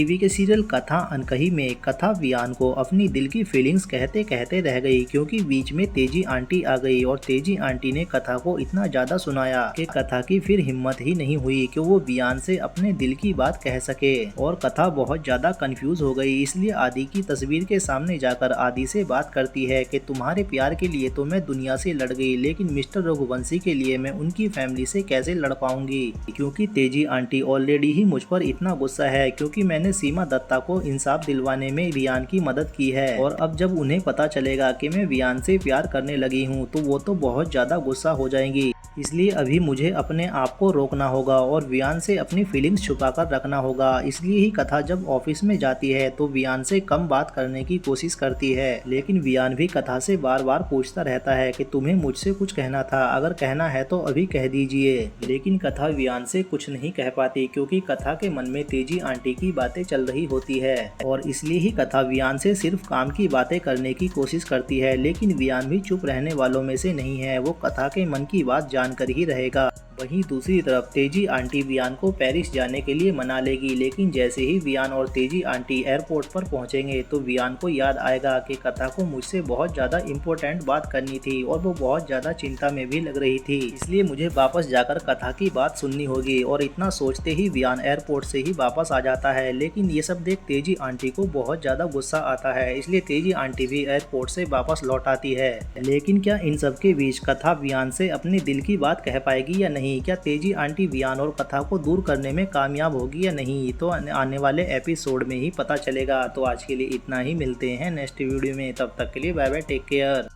TV के serial कथा अनकही में कथा वियान को अपनी दिल की फीलिंग्स कहते कहते रह गई, क्योंकि बीच में तेजी आंटी आ गई और तेजी आंटी ने कथा को इतना ज्यादा सुनाया कि कथा की फिर हिम्मत ही नहीं हुई कि वो वियान से अपने दिल की बात कह सके। और कथा बहुत ज्यादा कंफ्यूज हो गई, इसलिए आदि की तस्वीर के सामने जाकर आदि से बात करती है कि तुम्हारे प्यार के लिए तो मैं दुनिया से लड़ गई, लेकिन मिस्टर रघुवंशी के लिए मैं उनकी फैमिली से कैसे लड़ पाऊंगी, क्योंकि तेजी आंटी ऑलरेडी ही मुझ पर इतना गुस्सा है क्योंकि मैंने सीमा दत्ता को इंसाफ दिलवाने में वियान की मदद की है। और अब जब उन्हें पता चलेगा कि मैं वियान से प्यार करने लगी हूँ तो वो तो बहुत ज्यादा गुस्सा हो जाएंगी। इसलिए अभी मुझे अपने आप को रोकना होगा और वियान से अपनी फीलिंग्स छुपा कर रखना होगा। इसलिए ही कथा जब ऑफिस में जाती है तो वियान से कम बात करने की कोशिश करती है, लेकिन वियान भी कथा से बार बार पूछता रहता है कि तुम्हें मुझसे कुछ कहना था, अगर कहना है तो अभी कह दीजिए। लेकिन कथा वियान से कुछ नहीं कह पाती क्योंकि कथा के मन में तेजी आंटी की बातें चल रही होती है और इसलिए ही कथा वियान से सिर्फ काम की बातें करने की कोशिश करती है। लेकिन वियान भी चुप रहने वालों में से नहीं है, वो कथा के मन की बात जानकर ही रहेगा। वहीं दूसरी तरफ तेजी आंटी वियान को पेरिस जाने के लिए मना लेगी, लेकिन जैसे ही वियान और तेजी आंटी एयरपोर्ट पर पहुंचेंगे तो वियान को याद आएगा कि कथा को मुझसे बहुत ज्यादा इम्पोर्टेंट बात करनी थी और वो बहुत ज्यादा चिंता में भी लग रही थी, इसलिए मुझे वापस जाकर कथा की बात सुननी होगी। और इतना सोचते ही वियान एयरपोर्ट से ही वापस आ जाता है, लेकिन ये सब देख तेजी आंटी को बहुत ज्यादा गुस्सा आता है, इसलिए तेजी आंटी भी एयरपोर्ट से वापस लौट आती है। लेकिन क्या इन सब के बीच कथा वियान से अपने दिल की बात कह पाएगी या नहीं? क्या तेजी आंटी वियान और कथा को दूर करने में कामयाब होगी या नहीं, तो आने वाले एपिसोड में ही पता चलेगा। तो आज के लिए इतना ही, मिलते हैं नेक्स्ट वीडियो में, तब तक के लिए बाय बाय, टेक केयर।